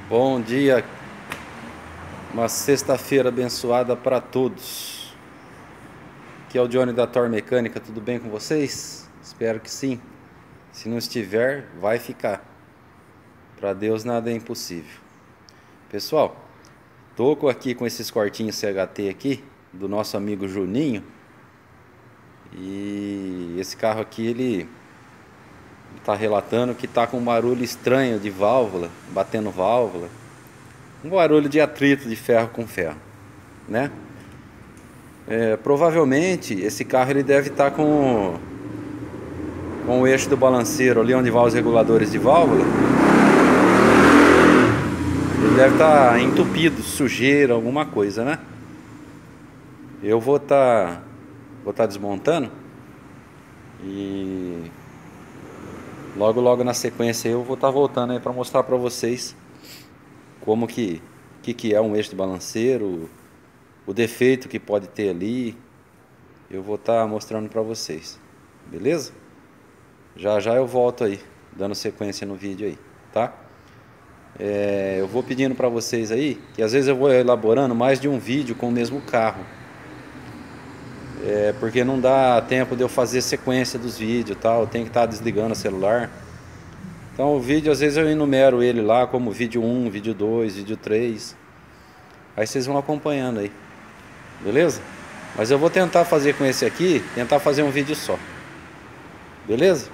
Bom dia, uma sexta-feira abençoada para todos. Aqui é o Johnny da Tor Mecânica, tudo bem com vocês? Espero que sim. Se não estiver, vai ficar. Para Deus nada é impossível. Pessoal, tô aqui com esses cortinhos CHT aqui, do nosso amigo Juninho. E esse carro aqui, ele tá relatando que tá com um barulho estranho de válvula, batendo válvula. Um barulho de atrito de ferro com ferro, né? Provavelmente esse carro ele deve estar com o eixo do balanceiro ali onde vai os reguladores de válvula. Ele deve estar entupido, sujeira, alguma coisa, né? Eu vou estar desmontando e logo na sequência eu vou estar voltando aí para mostrar para vocês como que é um eixo de balanceiro, o defeito que pode ter ali. Eu vou estar mostrando para vocês, beleza? Já eu volto aí, dando sequência no vídeo aí, tá? Eu vou pedindo para vocês aí, que às vezes eu vou elaborando mais de um vídeo com o mesmo carro. Porque não dá tempo de eu fazer sequência dos vídeos e tal, eu tenho que estar desligando o celular. Então o vídeo, às vezes eu enumero ele lá como vídeo 1, vídeo 2, vídeo 3. Aí vocês vão acompanhando aí, beleza? Mas eu vou tentar fazer com esse aqui, tentar fazer um vídeo só, beleza?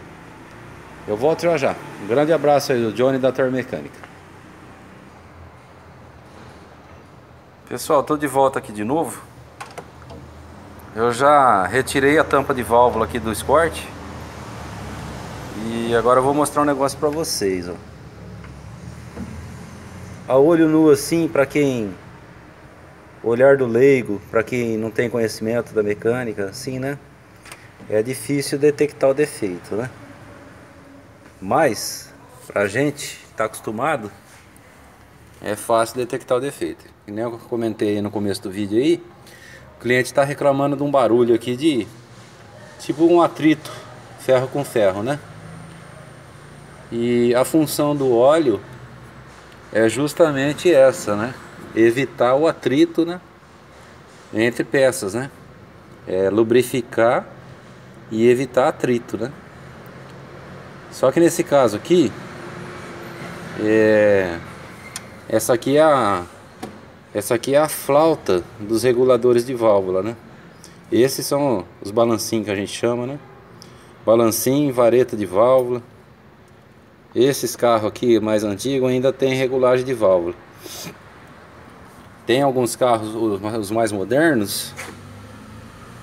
Eu volto já. Um grande abraço aí do Johnny da Tor Mecânica. Pessoal, tô de volta aqui de novo. Eu já retirei a tampa de válvula aqui do Escort. E agora eu vou mostrar um negócio pra vocês, ó. A olho nu assim, pra quem... olhar do leigo, pra quem não tem conhecimento da mecânica, assim, né? É difícil detectar o defeito, né? Mas, pra gente que tá acostumado, é fácil detectar o defeito. E nem eu comentei no começo do vídeo aí, o cliente tá reclamando de um barulho aqui de... tipo um atrito, ferro com ferro, né? E a função do óleo é justamente essa, né? Evitar o atrito, né? Entre peças, né? Lubrificar e evitar atrito, né? Só que nesse caso aqui, essa aqui é a flauta dos reguladores de válvula, né? Esses são os balancinhos que a gente chama, né? Balancinho, vareta de válvula. Esses carros aqui mais antigos ainda tem regulagem de válvula. Tem alguns carros, os mais modernos,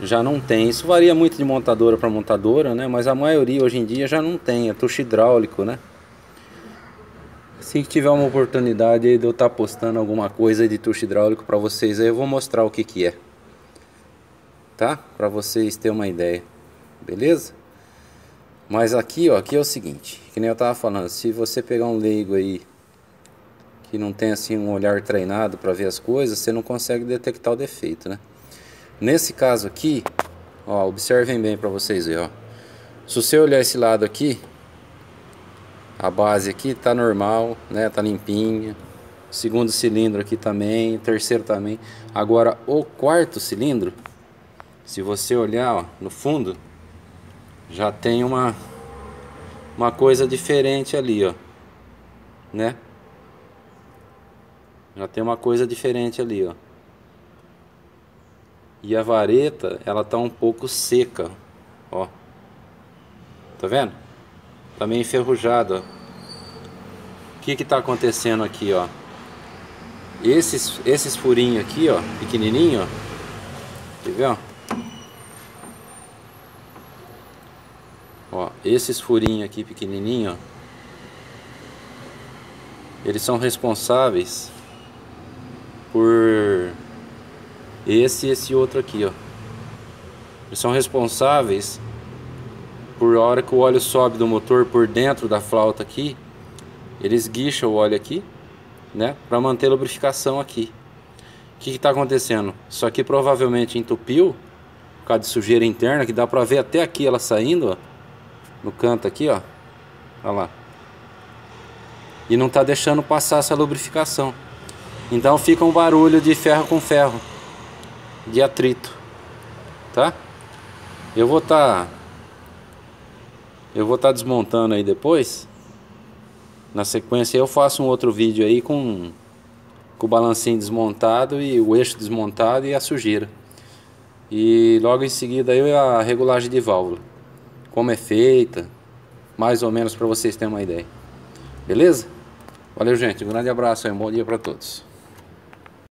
já não tem. Isso varia muito de montadora para montadora, né? Mas a maioria hoje em dia já não tem. É tucho hidráulico, né? Se tiver uma oportunidade aí de eu estar postando alguma coisa de tucho hidráulico para vocês aí, eu vou mostrar o que é, tá? Para vocês terem uma ideia, beleza? Mas aqui, ó, aqui é o seguinte, que nem eu tava falando, se você pegar um leigo aí que não tem assim um olhar treinado para ver as coisas, você não consegue detectar o defeito, né? Nesse caso aqui, ó, observem bem para vocês verem, ó. Se você olhar esse lado aqui, a base aqui tá normal, né? Tá limpinha. Segundo cilindro aqui também, terceiro também. Agora o quarto cilindro, se você olhar, ó, no fundo, já tem uma coisa diferente ali, ó, né? Já tem uma coisa diferente ali, ó. E a vareta, ela tá um pouco seca, ó. Tá vendo? Tá meio enferrujado, ó. O que tá acontecendo aqui, ó? Esses furinhos aqui, ó, pequenininho, ó. Quer ver, ó? Ó, esses furinhos aqui pequenininho, ó, eles são responsáveis por esse outro aqui, ó. Eles são responsáveis por a hora que o óleo sobe do motor por dentro da flauta aqui, eles guicham o óleo aqui, né, para manter a lubrificação aqui. O que está acontecendo? Isso aqui provavelmente entupiu por causa de sujeira interna, que dá para ver até aqui ela saindo, ó, no canto aqui, ó. Olha lá. e não está deixando passar essa lubrificação. Então fica um barulho de ferro com ferro, de atrito, tá? Eu vou estar desmontando aí depois. Na sequência eu faço um outro vídeo aí com o balancinho desmontado e o eixo desmontado e a sujeira. E logo em seguida aí a regulagem de válvula, como é feita, mais ou menos, para vocês terem uma ideia. Beleza? Valeu, gente, um grande abraço aí, um bom dia para todos.